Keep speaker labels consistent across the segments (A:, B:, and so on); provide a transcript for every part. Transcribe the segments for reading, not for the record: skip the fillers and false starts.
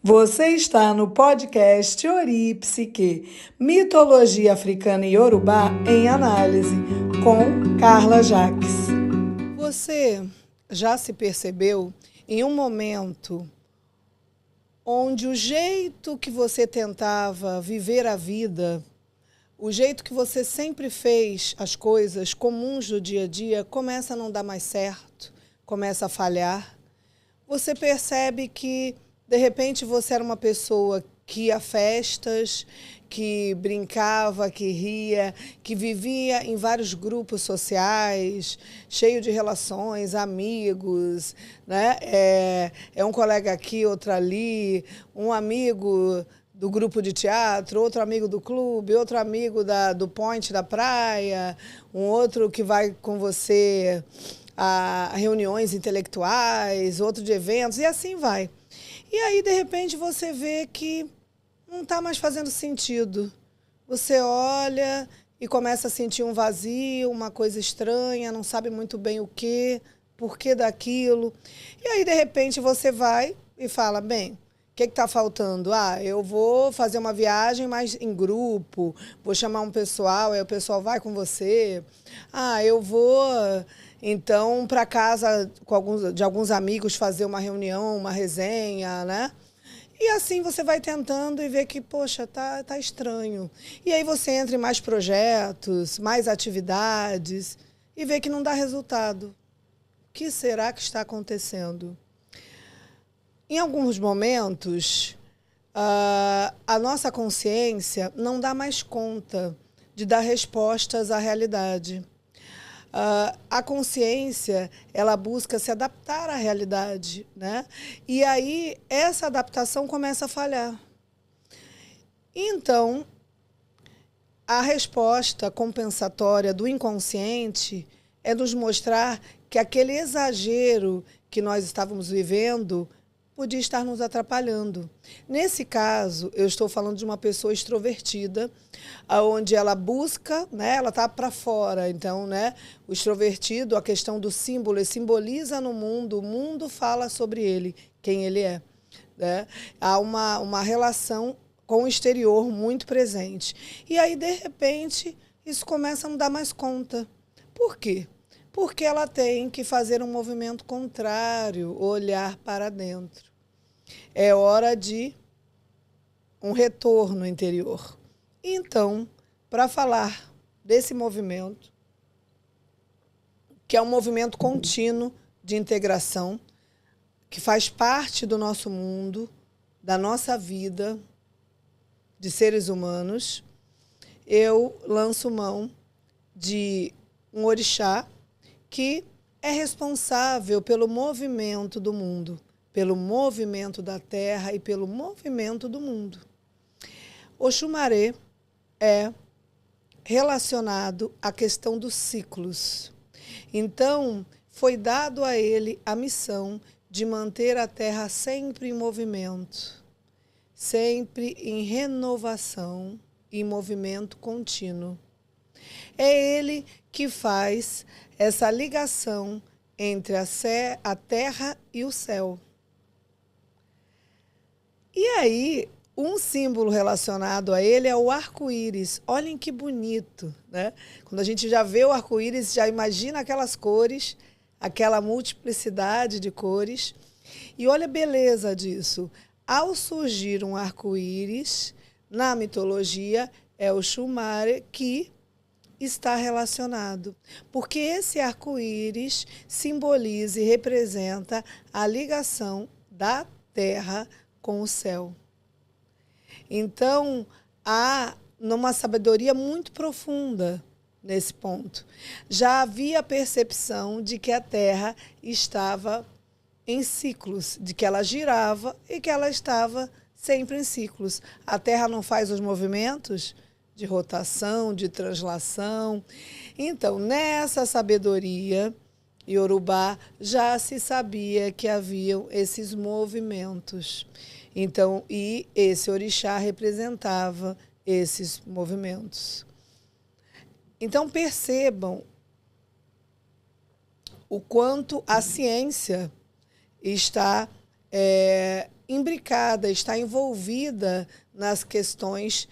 A: Você está no podcast Ori Psique, Mitologia Africana e Yorubá em Análise, com Carla Jacques. Você já se percebeu em um momento onde o jeito que você tentava viver a vida, o jeito que você sempre fez as coisas comuns do dia a dia, começa a não dar mais certo, começa a falhar? Você percebe que de repente você era uma pessoa que ia a festas, que brincava, que ria, que vivia em vários grupos sociais, cheio de relações, amigos, né? É um colega aqui, outro ali, um amigo do grupo de teatro, outro amigo do clube, outro amigo do point da praia, um outro que vai com você a reuniões intelectuais, outro de eventos, e assim vai. E aí, de repente, você vê que não está mais fazendo sentido. Você olha e começa a sentir um vazio, uma coisa estranha, não sabe muito bem o quê, por que daquilo. E aí, de repente, você vai e fala, bem, o que está faltando? Eu vou fazer uma viagem, mas em grupo, vou chamar um pessoal, aí o pessoal vai com você. Eu vou, então, para casa de alguns amigos fazer uma reunião, uma resenha, né? E assim você vai tentando e vê que, poxa, tá estranho. E aí você entra em mais projetos, mais atividades e vê que não dá resultado. O que será que está acontecendo? Em alguns momentos, a nossa consciência não dá mais conta de dar respostas à realidade. A consciência, ela busca se adaptar à realidade, né? E aí, essa adaptação começa a falhar. Então, a resposta compensatória do inconsciente é nos mostrar que aquele exagero que nós estávamos vivendo podia estar nos atrapalhando. Nesse caso, eu estou falando de uma pessoa extrovertida, onde ela busca, né, ela está para fora. Então, né, o extrovertido, a questão do símbolo, ele simboliza no mundo, o mundo fala sobre ele, quem ele é. Né? Há uma relação com o exterior muito presente. E aí, de repente, isso começa a não dar mais conta. Por quê? Porque ela tem que fazer um movimento contrário, olhar para dentro. É hora de um retorno interior. Então, para falar desse movimento, que é um movimento contínuo de integração, que faz parte do nosso mundo, da nossa vida, de seres humanos, eu lanço mão de um orixá que é responsável pelo movimento do mundo, pelo movimento da Terra e pelo movimento do mundo. Oxumaré é relacionado à questão dos ciclos. Então, foi dado a ele a missão de manter a Terra sempre em movimento, sempre em renovação e movimento contínuo. É ele que faz essa ligação entre a Terra e o céu. E aí, um símbolo relacionado a ele é o arco-íris. Olhem que bonito, né? Quando a gente já vê o arco-íris, já imagina aquelas cores, aquela multiplicidade de cores. E olha a beleza disso. Ao surgir um arco-íris, na mitologia, é o Shumare que está relacionado. Porque esse arco-íris simboliza e representa a ligação da Terra com o céu. Então, há uma sabedoria muito profunda nesse ponto. Já havia a percepção de que a Terra estava em ciclos, de que ela girava e que ela estava sempre em ciclos. A Terra não faz os movimentos de rotação, de translação. Então, nessa sabedoria Yorubá já se sabia que haviam esses movimentos. Então, e esse orixá representava esses movimentos. Então, percebam o quanto a ciência está imbricada, está envolvida nas questões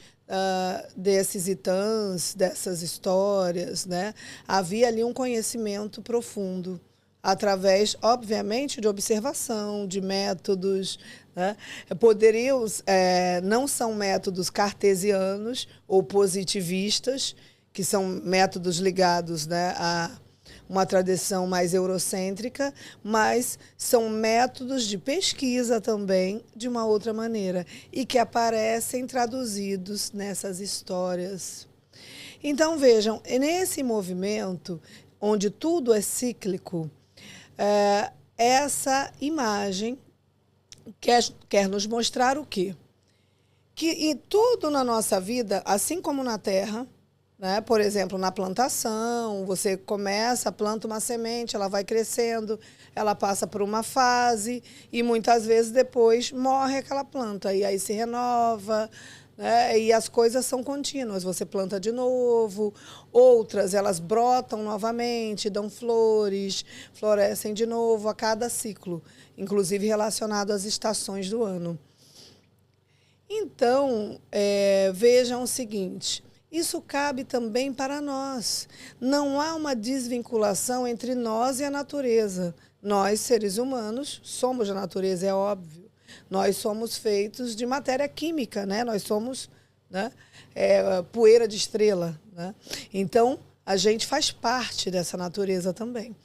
A: desses itãs, dessas histórias, né? Havia ali um conhecimento profundo, através, obviamente, de observação, de métodos, né? Não são métodos cartesianos ou positivistas, que são métodos ligados, né, a uma tradição mais eurocêntrica, mas são métodos de pesquisa também de uma outra maneira e que aparecem traduzidos nessas histórias. Então, vejam, nesse movimento, onde tudo cíclico, essa imagem quer nos mostrar o quê? Que em tudo na nossa vida, assim como na Terra, né? Por exemplo, na plantação, você começa, planta uma semente, ela vai crescendo, ela passa por uma fase e muitas vezes depois morre aquela planta e aí se renova, né? E as coisas são contínuas, você planta de novo, outras elas brotam novamente, dão flores, florescem de novo a cada ciclo, inclusive relacionado às estações do ano. Então, vejam o seguinte, isso cabe também para nós. Não há uma desvinculação entre nós e a natureza. Nós, seres humanos, somos a natureza, é óbvio. Nós somos feitos de matéria química, né? Nós somos, né, poeira de estrela, né? Então, a gente faz parte dessa natureza também.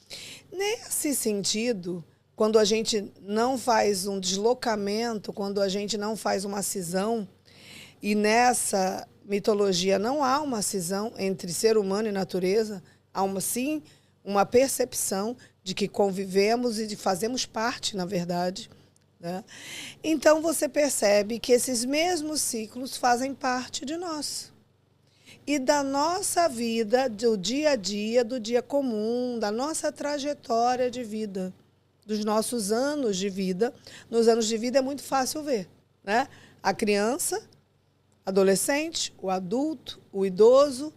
A: Nesse sentido, quando a gente não faz um deslocamento, quando a gente não faz uma cisão, e nessa mitologia não há uma cisão entre ser humano e natureza, há sim uma percepção de que convivemos e de fazemos parte, na verdade, né? Então você percebe que esses mesmos ciclos fazem parte de nós. E da nossa vida, do dia a dia, do dia comum, da nossa trajetória de vida, dos nossos anos de vida. Nos anos de vida é muito fácil ver, né? A criança, adolescente, o adulto, o idoso,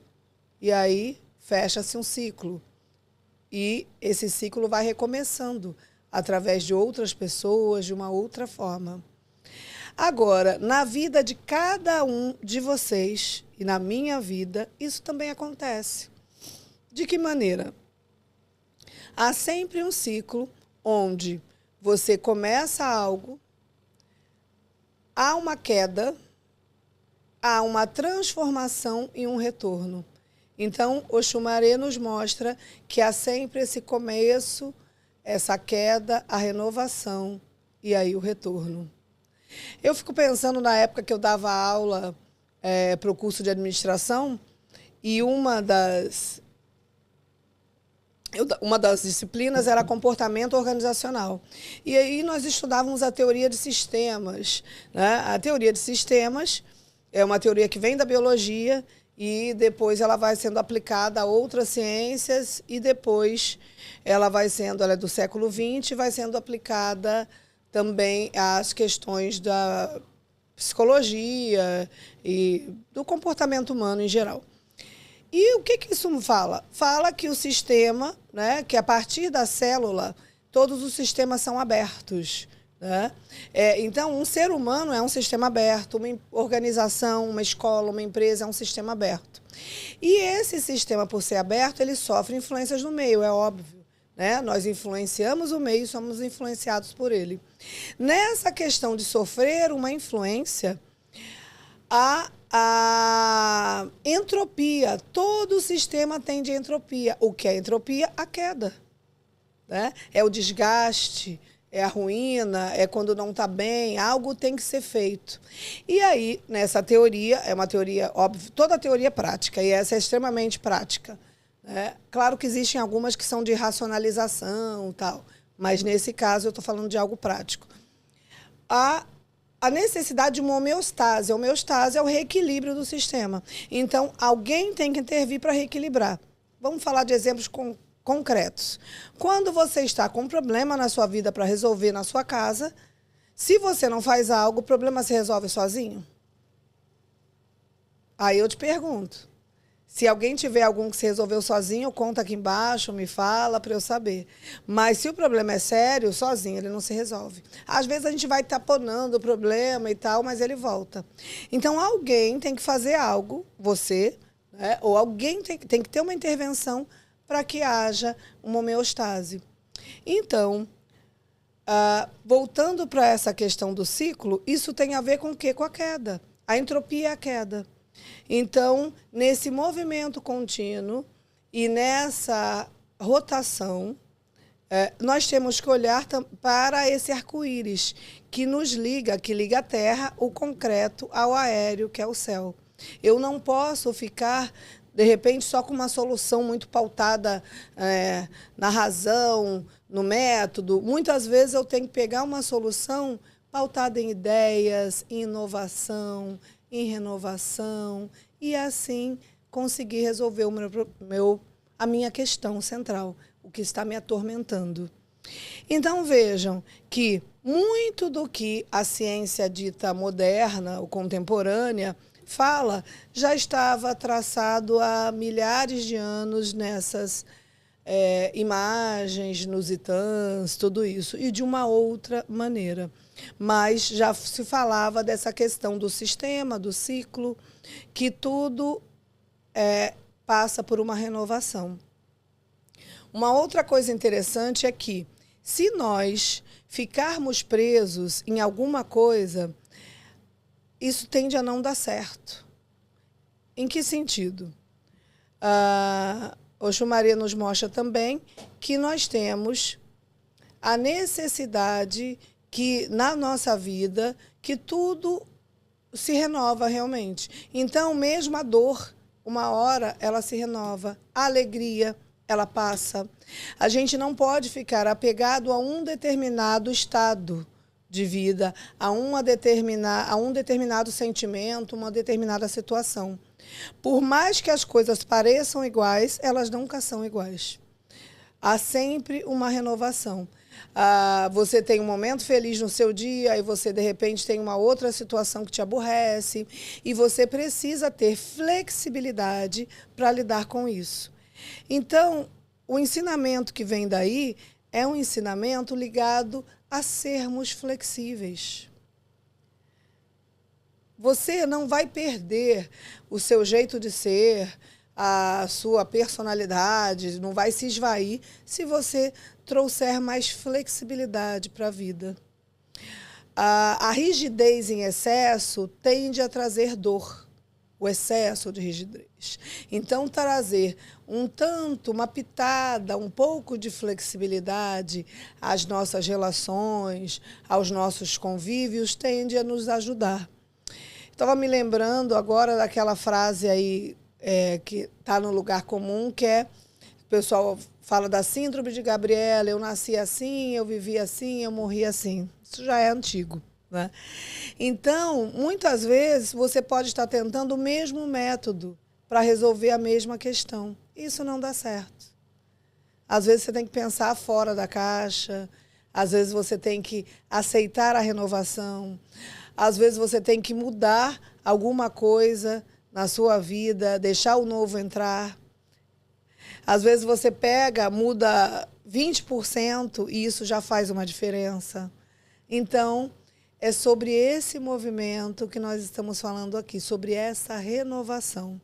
A: e aí fecha-se um ciclo. E esse ciclo vai recomeçando através de outras pessoas, de uma outra forma. Agora, na vida de cada um de vocês e na minha vida, isso também acontece. De que maneira? Há sempre um ciclo onde você começa algo, há uma queda, há uma transformação e um retorno. Então, Oxumaré nos mostra que há sempre esse começo, essa queda, a renovação e aí o retorno. Eu fico pensando na época que eu dava aula para o curso de administração e uma das disciplinas era comportamento organizacional. E aí nós estudávamos a teoria de sistemas, né? A teoria de sistemas é uma teoria que vem da biologia e depois ela vai sendo aplicada a outras ciências e depois ela é do século XX, vai sendo aplicada também às questões da psicologia e do comportamento humano em geral. E o que isso fala? Fala que o sistema, né, que a partir da célula, todos os sistemas são abertos, né? Então, um ser humano é um sistema aberto, uma organização, uma escola, uma empresa é um sistema aberto. E esse sistema, por ser aberto, ele sofre influências no meio, é óbvio, né? Nós influenciamos o meio e somos influenciados por ele. Nessa questão de sofrer uma influência, a entropia, todo o sistema tende a entropia. O que é entropia? A queda, né? É o desgaste, é a ruína, é quando não está bem, algo tem que ser feito. E aí, nessa teoria, é uma teoria, óbvio, toda teoria é prática, e essa é extremamente prática, né? Claro que existem algumas que são de racionalização e tal, mas nesse caso eu estou falando de algo prático. A necessidade de uma homeostase. A homeostase é o reequilíbrio do sistema. Então, alguém tem que intervir para reequilibrar. Vamos falar de exemplos concretos. Quando você está com um problema na sua vida para resolver na sua casa, se você não faz algo, o problema se resolve sozinho? Aí eu te pergunto, Se alguém tiver algum que se resolveu sozinho, conta aqui embaixo, me fala para eu saber. Mas se o problema é sério, sozinho ele não se resolve. Às vezes a gente vai taponando o problema e tal, mas ele volta. Então alguém tem que fazer algo, você, né? Ou alguém tem que ter uma intervenção para que haja uma homeostase. Então, voltando para essa questão do ciclo, isso tem a ver com o quê? Com a queda. A entropia é a queda. Então, nesse movimento contínuo e nessa rotação, nós temos que olhar para esse arco-íris que nos liga, que liga a Terra, o concreto, ao aéreo, que é o céu. Eu não posso ficar, de repente, só com uma solução muito pautada na razão, no método. Muitas vezes eu tenho que pegar uma solução pautada em ideias, em inovação, em renovação, e assim conseguir resolver a minha questão central, o que está me atormentando. Então vejam que muito do que a ciência dita moderna ou contemporânea fala já estava traçado há milhares de anos nessas imagens, nos itãs, tudo isso, e de uma outra maneira. Mas já se falava dessa questão do sistema, do ciclo, que tudo passa por uma renovação. Uma outra coisa interessante é que, se nós ficarmos presos em alguma coisa, isso tende a não dar certo. Em que sentido? Osho Maria nos mostra também que nós temos a necessidade que, na nossa vida, que tudo se renova realmente. Então, mesmo a dor, uma hora ela se renova. A alegria, ela passa. A gente não pode ficar apegado a um determinado estado de vida, a um determinado sentimento, uma determinada situação. Por mais que as coisas pareçam iguais, elas nunca são iguais. Há sempre uma renovação. Você tem um momento feliz no seu dia e você, de repente, tem uma outra situação que te aborrece e você precisa ter flexibilidade para lidar com isso. Então, o ensinamento que vem daí é um ensinamento ligado a sermos flexíveis. Você não vai perder o seu jeito de ser, a sua personalidade, não vai se esvair se você trouxer mais flexibilidade para a vida. A rigidez em excesso tende a trazer dor, o excesso de rigidez. Então, trazer uma pitada, um pouco de flexibilidade às nossas relações, aos nossos convívios, tende a nos ajudar. Estava me lembrando agora daquela frase aí que está no lugar comum, que o pessoal fala da síndrome de Gabriela, eu nasci assim, eu vivi assim, eu morri assim. Isso já é antigo, né? Então, muitas vezes, você pode estar tentando o mesmo método para resolver a mesma questão. Isso não dá certo. Às vezes você tem que pensar fora da caixa, às vezes você tem que aceitar a renovação, às vezes você tem que mudar alguma coisa na sua vida, deixar o novo entrar. Às vezes você muda 20% e isso já faz uma diferença. Então, é sobre esse movimento que nós estamos falando aqui, sobre essa renovação.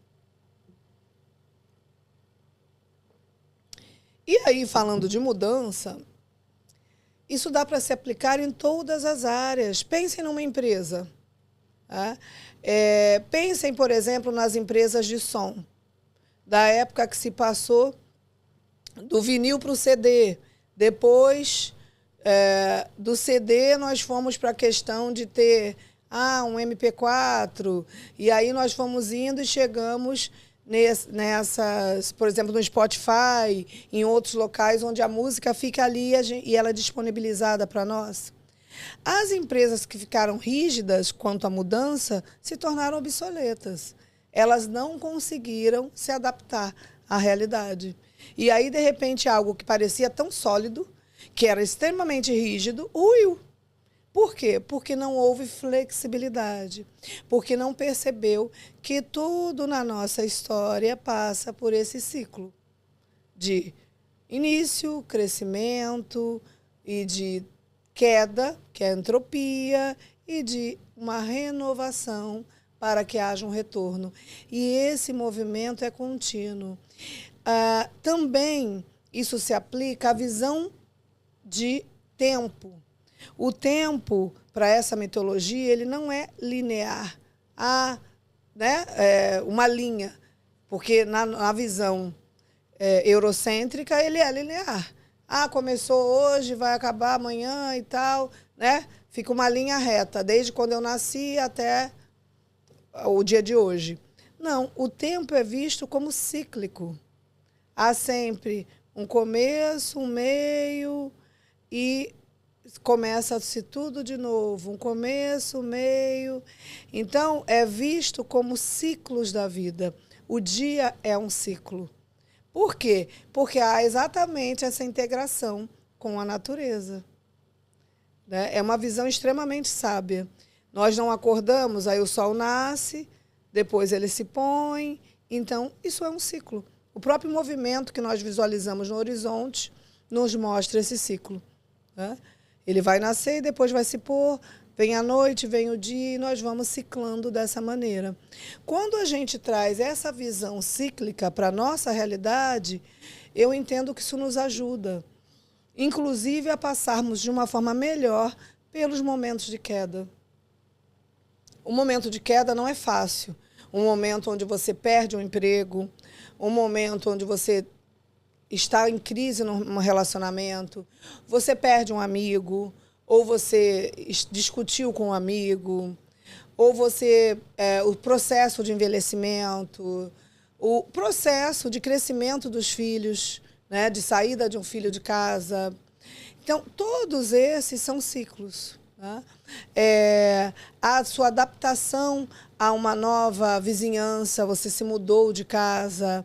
A: E aí, falando de mudança, isso dá para se aplicar em todas as áreas. Pensem numa empresa. Tá? Pensem, por exemplo, nas empresas de som. Da época que se passou do vinil para o CD. Depois, do CD, nós fomos para a questão de ter um MP4. E aí nós fomos indo e chegamos nessas, por exemplo, no Spotify, em outros locais onde a música fica ali e ela é disponibilizada para nós. As empresas que ficaram rígidas quanto à mudança se tornaram obsoletas. Elas não conseguiram se adaptar à realidade. E aí, de repente, algo que parecia tão sólido, que era extremamente rígido, ruiu. Por quê? Porque não houve flexibilidade, porque não percebeu que tudo na nossa história passa por esse ciclo de início, crescimento e de queda, que é a entropia, e de uma renovação para que haja um retorno. E esse movimento é contínuo. Também isso se aplica à visão de tempo. O tempo, para essa mitologia, ele não é linear. Há, né, uma linha, porque na visão eurocêntrica ele é linear. Começou hoje, vai acabar amanhã e tal, né? Fica uma linha reta, desde quando eu nasci até o dia de hoje. Não, o tempo é visto como cíclico. Há sempre um começo, um meio e começa-se tudo de novo. Um começo, um meio. Então, é visto como ciclos da vida. O dia é um ciclo. Por quê? Porque há exatamente essa integração com a natureza. Né? É uma visão extremamente sábia. Nós não acordamos, aí o sol nasce, depois ele se põe. Então, isso é um ciclo. O próprio movimento que nós visualizamos no horizonte nos mostra esse ciclo. Né? Ele vai nascer e depois vai se pôr, vem a noite, vem o dia, e nós vamos ciclando dessa maneira. Quando a gente traz essa visão cíclica para a nossa realidade, eu entendo que isso nos ajuda, inclusive a passarmos de uma forma melhor pelos momentos de queda. O momento de queda não é fácil. Um momento onde você perde um emprego, um momento onde você está em crise num relacionamento, você perde um amigo, ou você discutiu com um amigo, ou você o processo de envelhecimento, o processo de crescimento dos filhos, né, de saída de um filho de casa. Então, todos esses são ciclos. Né? A sua adaptação a uma nova vizinhança, você se mudou de casa.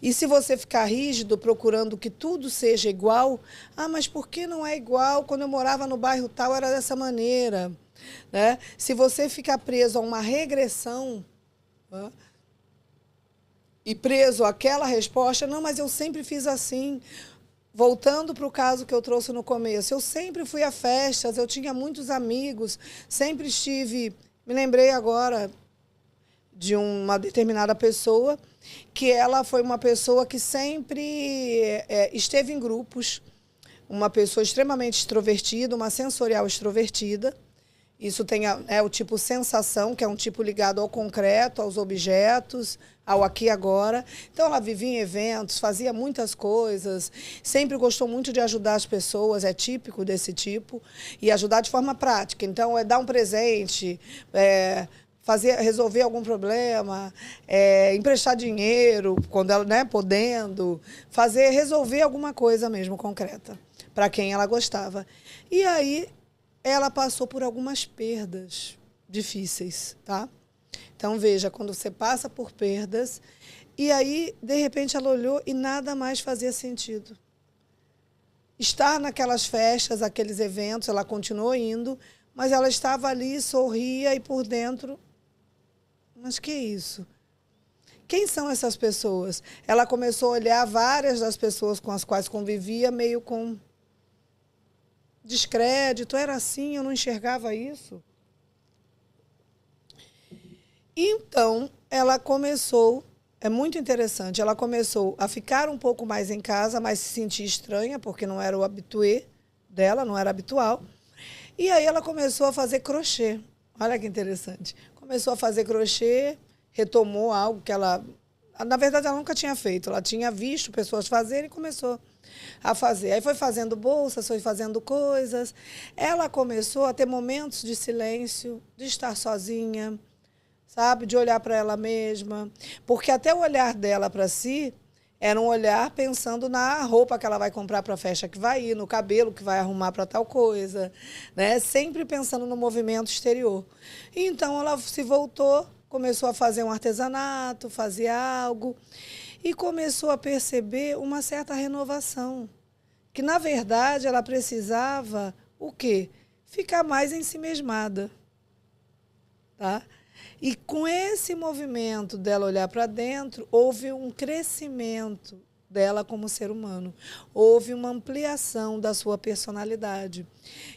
A: E se você ficar rígido, procurando que tudo seja igual, mas por que não é igual? Quando eu morava no bairro tal, era dessa maneira. Né? Se você ficar preso a uma regressão, né? E preso àquela resposta, não, mas eu sempre fiz assim. Voltando para o caso que eu trouxe no começo, eu sempre fui a festas, eu tinha muitos amigos, sempre estive... Me lembrei agora de uma determinada pessoa, que ela foi uma pessoa que sempre esteve em grupos, uma pessoa extremamente extrovertida, uma sensorial extrovertida. Isso tem o tipo sensação, que é um tipo ligado ao concreto, aos objetos, ao aqui e agora. Então, ela vivia em eventos, fazia muitas coisas, sempre gostou muito de ajudar as pessoas, é típico desse tipo, e ajudar de forma prática. Então, dar um presente, resolver algum problema, emprestar dinheiro, quando ela, né, podendo, resolver alguma coisa mesmo concreta, para quem ela gostava. E aí, ela passou por algumas perdas difíceis, tá? Então, veja, quando você passa por perdas, e aí, de repente, ela olhou e nada mais fazia sentido. Estar naquelas festas, aqueles eventos, ela continuou indo, mas ela estava ali, sorria e por dentro... Mas que é isso? Quem são essas pessoas? Ela começou a olhar várias das pessoas com as quais convivia meio com descrédito. Era assim, eu não enxergava isso. Então, ela começou, é muito interessante, ela começou a ficar um pouco mais em casa, mas se sentir estranha, porque não era o habitué dela, não era habitual. E aí ela começou a fazer crochê. Olha que interessante. Começou a fazer crochê, retomou algo que ela... Na verdade, ela nunca tinha feito. Ela tinha visto pessoas fazerem e começou a fazer. Aí foi fazendo bolsas, foi fazendo coisas. Ela começou a ter momentos de silêncio, de estar sozinha, sabe? De olhar para ela mesma. Porque até o olhar dela para si era um olhar pensando na roupa que ela vai comprar para a festa que vai ir, no cabelo que vai arrumar para tal coisa, né? Sempre pensando no movimento exterior. E então ela se voltou, começou a fazer um artesanato, fazia algo, e começou a perceber uma certa renovação. Que, na verdade, ela precisava o quê? ficar mais ensimesmada, tá? E com esse movimento dela olhar para dentro, houve um crescimento dela como ser humano. Houve uma ampliação da sua personalidade.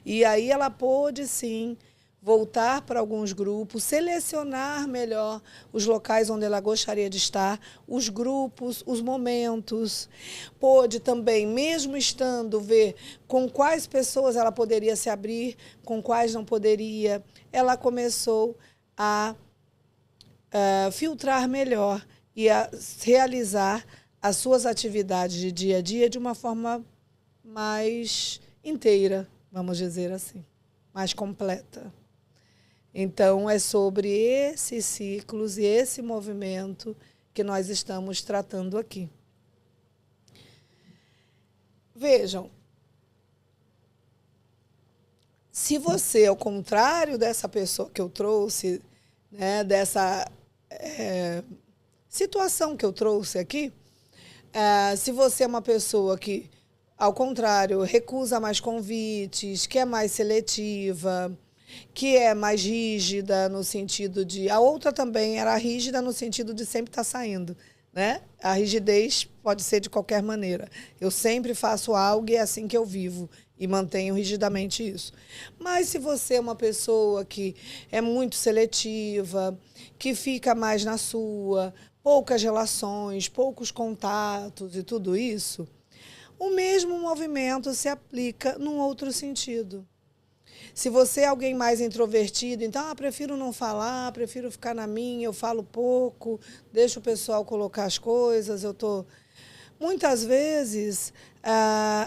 A: E aí ela pôde, sim, voltar para alguns grupos, selecionar melhor os locais onde ela gostaria de estar, os grupos, os momentos. Pôde também, mesmo estando, ver com quais pessoas ela poderia se abrir, com quais não poderia. Ela começou a filtrar melhor e a realizar as suas atividades de dia a dia de uma forma mais inteira, vamos dizer assim, mais completa. Então, é sobre esses ciclos e esse movimento que nós estamos tratando aqui. Vejam, se você, ao contrário dessa pessoa que eu trouxe, né, dessa situação que eu trouxe aqui, se você é uma pessoa que, ao contrário, recusa mais convites, que é mais seletiva, que é mais rígida no sentido de... A outra também era rígida no sentido de sempre estar saindo, né? A rigidez pode ser de qualquer maneira. Eu sempre faço algo e é assim que eu vivo e mantenho rigidamente isso. Mas se você é uma pessoa que é muito seletiva, que fica mais na sua, poucas relações, poucos contatos e tudo isso, o mesmo movimento se aplica num outro sentido. Se você é alguém mais introvertido, então, prefiro não falar, prefiro ficar na minha, eu falo pouco, deixo o pessoal colocar as coisas, eu tô... Muitas vezes,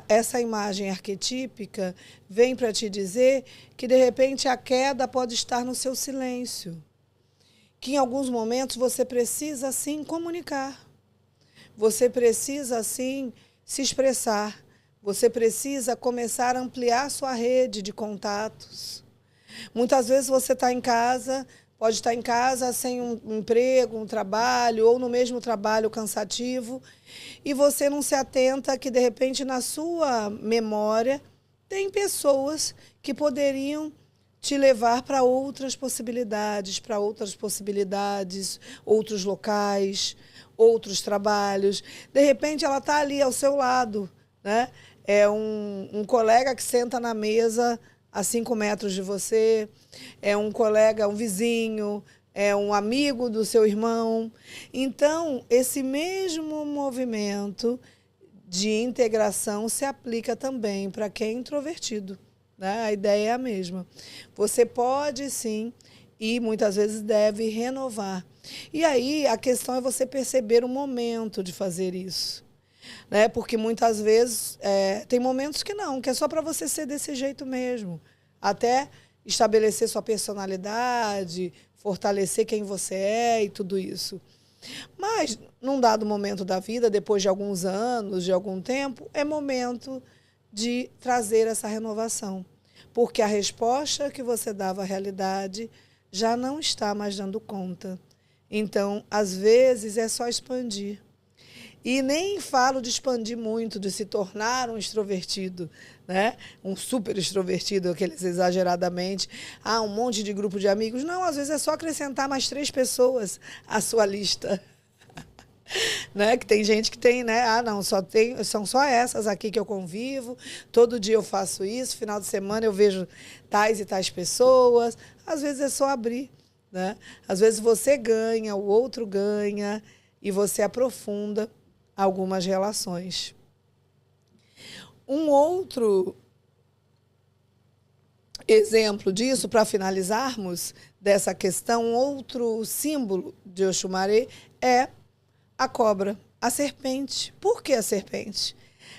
A: essa imagem arquetípica vem para te dizer que, de repente, a queda pode estar no seu silêncio. Que, em alguns momentos, você precisa, sim, comunicar. Você precisa, sim, se expressar. Você precisa começar a ampliar sua rede de contatos. Muitas vezes você está em casa, pode estar em casa sem um emprego, um trabalho, ou no mesmo trabalho cansativo, e você não se atenta que, de repente, na sua memória, tem pessoas que poderiam te levar para outras possibilidades, outros locais, outros trabalhos. De repente, ela está ali ao seu lado, né? É um colega que senta na mesa a 5 metros de você, é um colega, um vizinho, é um amigo do seu irmão. Então, esse mesmo movimento de integração se aplica também para quem é introvertido, né? A ideia é a mesma. Você pode, sim, e muitas vezes deve renovar. E aí, a questão é você perceber o momento de fazer isso. Né? Porque muitas vezes tem momentos que não, que é só para você ser desse jeito mesmo. Até estabelecer sua personalidade, fortalecer quem você é e tudo isso. Mas, num dado momento da vida, depois de alguns anos, de algum tempo, é momento de trazer essa renovação. Porque a resposta que você dava à realidade já não está mais dando conta. Então, às vezes, é só expandir. E nem falo de expandir muito, de se tornar um extrovertido, né? Um super extrovertido, aqueles exageradamente. Um monte de grupo de amigos. Não, às vezes é só acrescentar mais 3 pessoas à sua lista. Né? Que tem gente que tem, né? Não, são só essas aqui que eu convivo, todo dia eu faço isso, final de semana eu vejo tais e tais pessoas. Às vezes é só abrir, né? Às vezes você ganha, o outro ganha, e você aprofunda algumas relações. Um outro exemplo disso, para finalizarmos dessa questão, um outro símbolo de Oxumaré é a cobra, a serpente. Por que a serpente?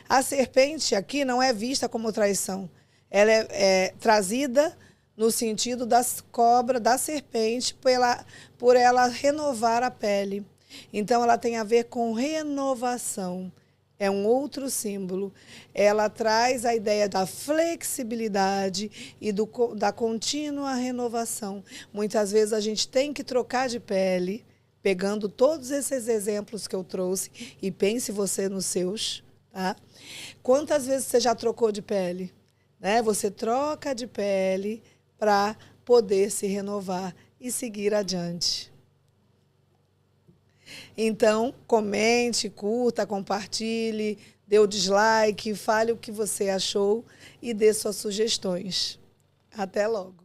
A: A serpente aqui não é vista como traição. Ela é trazida no sentido da cobra, da serpente, por ela renovar a pele. Então, ela tem a ver com renovação. É um outro símbolo. Ela traz a ideia da flexibilidade e da contínua renovação. Muitas vezes a gente tem que trocar de pele, pegando todos esses exemplos que eu trouxe, e pense você nos seus, tá? Quantas vezes você já trocou de pele? né? Você troca de pele para poder se renovar e seguir adiante. Então, comente, curta, compartilhe, dê o dislike, fale o que você achou e dê suas sugestões. Até logo!